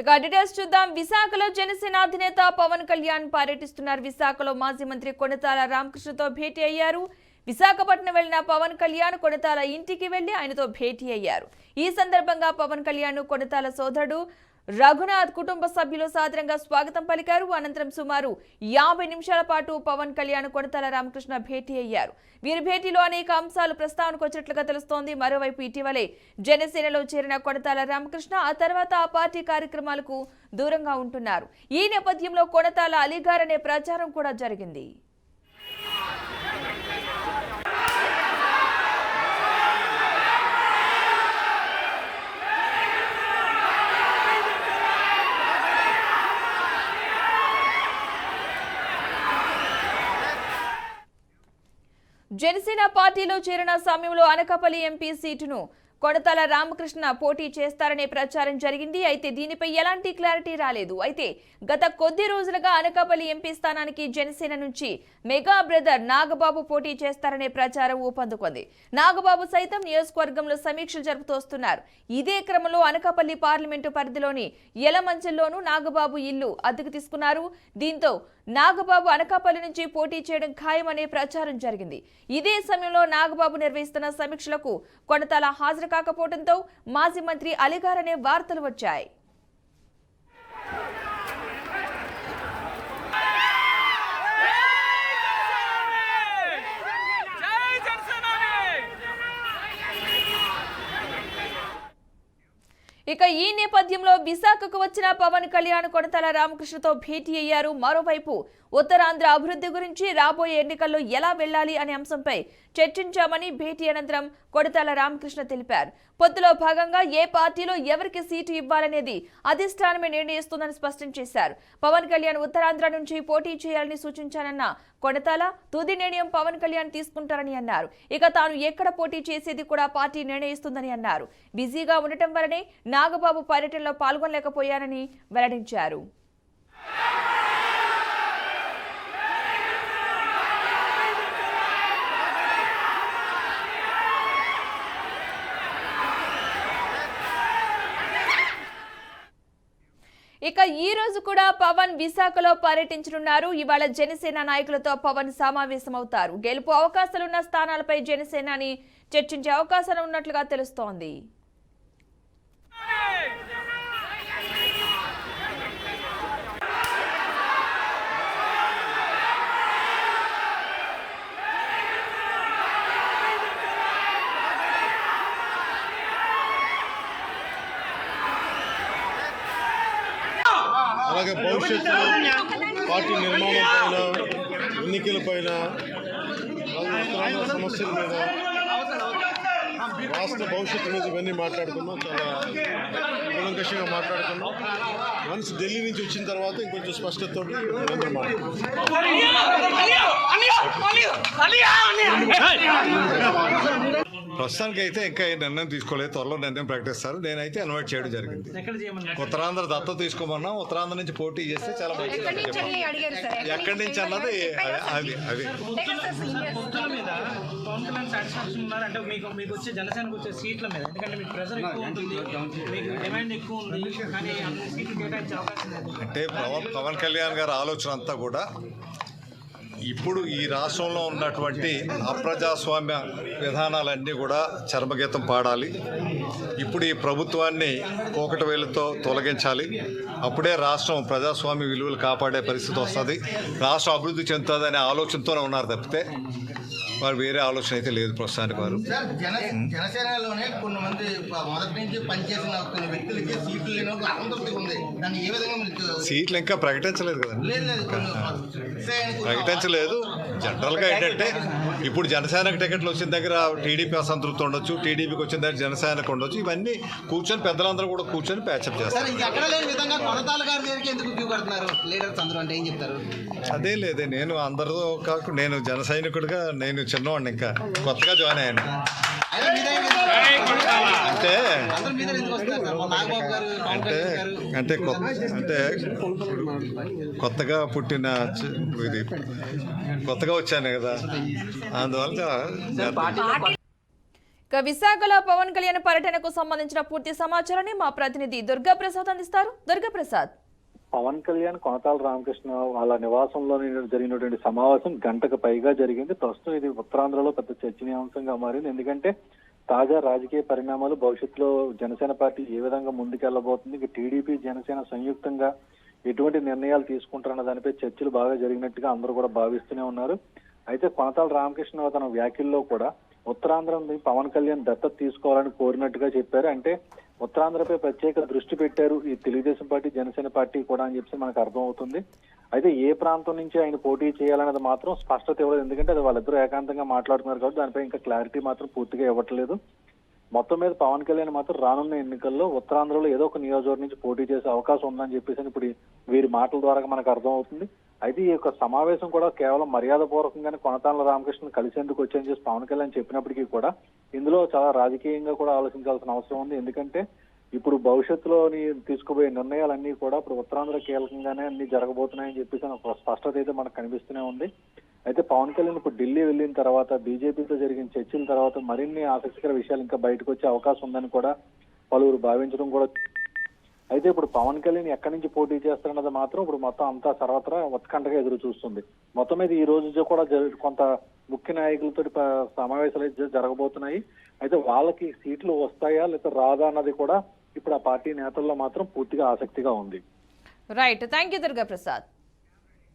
Details చూద్దాం. విశాఖలో జనసేన అధినేత పవన్ కళ్యాణ్ పర్యటిస్తున్నారు. విశాఖలో మాజీ మంత్రి కొణతాల రామకృష్ణతో భేటీ అయ్యారు. విశాఖపట్నం వెళ్లిన పవన్ కళ్యాణ్ కొణతాల ఇంటికి వెళ్లి ఆయనతో భేటీ అయ్యారు. ఈ సందర్భంగా పవన్ కళ్యాణ్ కొణతాల సోదరుడు రఘునాథ్ కుటుంబ సభ్యులు సాదరంగా స్వాగతం పలికారు. అనంతరం సుమారు 50 నిమిషాల పాటు పవన్ కళ్యాణ్ కొణతాల రామకృష్ణ భేటీ అయ్యారు. వీరి భేటీలో అనేక అంశాలు ప్రస్తావనకు వచ్చినట్లుగా తెలుస్తోంది. మరోవైపు ఇటీవలే జనసేనలో చేరిన కొణతాల రామకృష్ణ ఆ తర్వాత ఆ పార్టీ కార్యక్రమాలకు దూరంగా ఉంటున్నారు. ఈ నేపథ్యంలో కొణతాల అలీగార్ అనే ప్రచారం కూడా జరిగింది. జనసేన పార్టీలో చేరిన సమయంలో అనకాపల్లి ఎంపీ సీటును కొణతాల రామకృష్ణ పోటీ చేస్తారనే ప్రచారం జరిగింది. అయితే దీనిపై ఎలాంటి క్లారిటీ రాలేదు. అయితే గత కొద్ది రోజులుగా అనకాపల్లి ఎంపీ స్థానానికి జనసేన నుంచి మెగా బ్రదర్ నాగబాబు పోటీ చేస్తారనే ప్రచారం ఊపందుకుంది. నాగబాబు సైతం నియోజకవర్గంలో సమీక్షలు జరుపుతూ వస్తున్నారు. ఇదే క్రమంలో అనకాపల్లి పార్లమెంటు పరిధిలోని యలమంచల్లోనూ నాగబాబు ఇల్లు అద్దెకు తీసుకున్నారు. దీంతో నాగబాబు అనకాపల్లి నుంచి పోటీ చేయడం ఖాయమనే ప్రచారం జరిగింది. ఇదే సమయంలో నాగబాబు నిర్వహిస్తున్న సమీక్షలకు కొణతాల హాజరు కాకపోవడంతో మాజీ మంత్రి అలీగార్ అనే వార్తలు వచ్చాయి. ఇక ఈ నేపథ్యంలో విశాఖకు వచ్చిన పవన్ కళ్యాణ్ కొణతాల రామకృష్ణతో భేటీ అయ్యారు. మరోవైపు ఉత్తరాంధ్ర అభివృద్ధి గురించి రాబోయే ఎన్నికల్లో ఎలా వెళ్లాలి అనే అంశంపై చర్చించామని భేటీ అనంతరం కొణతాల రామకృష్ణ తెలిపారు. పొత్తులో భాగంగా ఏ పార్టీలో ఎవరికి సీటు ఇవ్వాలనేది అధిష్టానమే నిర్ణయిస్తుందని స్పష్టం చేశారు. పవన్ కళ్యాణ్ ఉత్తరాంధ్ర నుంచి పోటీ చేయాలని సూచించానన్న కొణతాల తుది నిర్ణయం పవన్ కళ్యాణ్ తీసుకుంటారని అన్నారు. ఇక తాను ఎక్కడ పోటీ చేసేది కూడా పార్టీ నిర్ణయిస్తుందని అన్నారు. బిజీగా ఉండటం వల్లనే నాగబాబు పర్యటనలో పాల్గొనలేకపోయానని వెల్లడించారు. ఇక ఈ రోజు కూడా పవన్ విశాఖలో పర్యటించనున్నారు. ఇవాళ జనసేన నాయకులతో పవన్ సమావేశమవుతారు. గెలుపు అవకాశాలున్న స్థానాలపై జనసేనాని చర్చించే అవకాశాలు ఉన్నట్లుగా తెలుస్తోంది. అలాగే భవిష్యత్తులో పార్టీ నిర్మాణం పైన, ఎన్నికల పైన, సమస్యల మీద, రాష్ట్ర భవిష్యత్తు మీద ఇవన్నీ మాట్లాడుకున్నాం. చాలా కూలంకషంగా మాట్లాడుకున్నాం. వన్స్ ఢిల్లీ నుంచి వచ్చిన తర్వాత ఇంకొంచెం స్పష్టతతో ప్రస్తుతానికి అయితే ఇంకా నిర్ణయం తీసుకోలేదు. త్వరలో నిర్ణయం ప్రకటిస్తారు. నేనైతే ఇన్వైట్ చేయడం జరిగింది. ఉత్తరాంధ్ర దత్త తీసుకోమన్నా, ఉత్తరాంధ్ర నుంచి పోటీ చేస్తే చాలా మంచిది. ఎక్కడి నుంచి అన్నది అది అది అంటే పవన్ కళ్యాణ్ గారి ఆలోచన అంతా కూడా ఇప్పుడు ఈ రాష్ట్రంలో ఉన్నటువంటి అప్రజాస్వామ్య విధానాలన్నీ కూడా చర్మగీతం పాడాలి. ఇప్పుడు ఈ ప్రభుత్వాన్ని కోకటి వేలుతో తొలగించాలి. అప్పుడే రాష్ట్రం ప్రజాస్వామ్య విలువలు కాపాడే పరిస్థితి వస్తుంది, రాష్ట్రం అభివృద్ధి చెందుతుందనే ఆలోచనతోనే ఉన్నారు తప్పితే వారు వేరే ఆలోచన అయితే లేదు ప్రస్తుతానికి. వారు జనసేనలోనే కొంతమంది మొదటి నుంచి పనిచేసిన కొన్ని వ్యక్తులకి సీట్లు లేని అసంతృప్తి ఉంది. దాన్ని ఏ విధంగా సీట్లు ఇంకా ప్రకటించలేదు కదండి, ప్రకటించలేదు. జనరల్గా ఏంటంటే ఇప్పుడు జనసేనకు టికెట్లు వచ్చిన దగ్గర టీడీపీ అసంతృప్తి ఉండొచ్చు, టీడీపీకి వచ్చిన దగ్గర జనసేనకు ఉండొచ్చు. ఇవన్నీ కూర్చొని పెద్దలందరూ కూడా కూర్చొని ప్యాచప్ చేస్తారు. అదే లేదే, నేను అందరితో కాకుండా నేను జన సైనికుడిగా నేను చిన్నవాడిని, ఇంకా కొత్తగా జాయిన్ అయ్యాను. అంటే అంటే అంటే కొత్తగా పుట్టిన ఇది కొత్తగా వచ్చాను కదా, అందువల్ల ఇక విశాఖలో పవన్ కళ్యాణ్ పర్యటనకు సంబంధించిన పూర్తి సమాచారాన్ని మా ప్రతినిధి దుర్గా ప్రసాద్ అందిస్తారు. దుర్గా ప్రసాద్. పవన్ కళ్యాణ్ కొనతాల రామకృష్ణ వాళ్ళ నివాసంలో జరిగినటువంటి సమావేశం గంటకు పైగా జరిగింది. ప్రస్తుతం ఇది ఉత్తరాంధ్రలో పెద్ద చర్చనీయాంశంగా మారింది. ఎందుకంటే తాజా రాజకీయ పరిణామాలు, భవిష్యత్తులో జనసేన పార్టీ ఏ విధంగా ముందుకెళ్లబోతుంది, ఇక టీడీపీ జనసేన సంయుక్తంగా ఎటువంటి నిర్ణయాలు తీసుకుంటారన్న దానిపై చర్చలు బాగా జరిగినట్టుగా అందరూ కూడా భావిస్తూనే ఉన్నారు. అయితే కొనతాల రామకృష్ణ తన వ్యాఖ్యల్లో కూడా ఉత్తరాంధ్రని పవన్ కళ్యాణ్ దత్తత తీసుకోవాలని కోరినట్టుగా చెప్పారు. అంటే ఉత్తరాంధ్రపై ప్రత్యేక దృష్టి పెట్టారు ఈ తెలుగుదేశం పార్టీ, జనసేన పార్టీ కూడా అని చెప్పి మనకు అర్థం అవుతుంది. అయితే ఏ ప్రాంతం నుంచి ఆయన పోటీ చేయాలనేది మాత్రం స్పష్టత ఇవ్వలేదు. ఎందుకంటే అది వాళ్ళిద్దరూ ఏకాంతంగా మాట్లాడుతున్నారు కాబట్టి దానిపై ఇంకా క్లారిటీ మాత్రం పూర్తిగా ఇవ్వట్లేదు. మొత్తం మీద పవన్ కళ్యాణ్ మాత్రం రానున్న ఎన్నికల్లో ఉత్తరాంధ్రలో ఏదో ఒక నియోజకవర్గం నుంచి పోటీ చేసే అవకాశం ఉందని చెప్పేసి ఇప్పుడు వీరి మాటల ద్వారా మనకు అర్థం అవుతుంది. అయితే ఈ యొక్క సమావేశం కూడా కేవలం మర్యాద పూర్వకంగానే కొనతాల రామకృష్ణ కలిసేందుకు వచ్చని చెప్పి పవన్ కళ్యాణ్ చెప్పినప్పటికీ కూడా ఇందులో చాలా రాజకీయంగా కూడా ఆలోచించాల్సిన అవసరం ఉంది. ఎందుకంటే ఇప్పుడు భవిష్యత్తులోని తీసుకుపోయే నిర్ణయాలన్నీ కూడా ఇప్పుడు ఉత్తరాంధ్ర కీలకంగానే అన్ని జరగబోతున్నాయని చెప్పేసి ఒక స్పష్టత అయితే మనకు కనిపిస్తూనే ఉంది. అయితే పవన్ కళ్యాణ్ ఇప్పుడు ఢిల్లీ వెళ్ళిన తర్వాత బీజేపీతో జరిగిన చర్చల తర్వాత మరిన్ని ఆసక్తికర విషయాలు ఇంకా బయటకు వచ్చే అవకాశం ఉందని కూడా పలువురు భావించడం కూడా. అయితే ఇప్పుడు పవన్ కళ్యాణ్ ఎక్కడి నుంచి పోటీ చేస్తారన్నది మాత్రం ఇప్పుడు మొత్తం అంతా సర్వత్రా ఉత్కంఠగా ఎదురు చూస్తుంది. మొత్తం మీద ఈ రోజు కూడా కొంత ముఖ్య నాయకులతో సమావేశాలు జరగబోతున్నాయి. అయితే వాళ్ళకి సీట్లు వస్తాయా లేదా రాదా అన్నది కూడా ఇప్పుడు ఆ పార్టీ నేతల్లో మాత్రం పూర్తిగా ఆసక్తిగా ఉంది. Right, thank you Durga Prasad.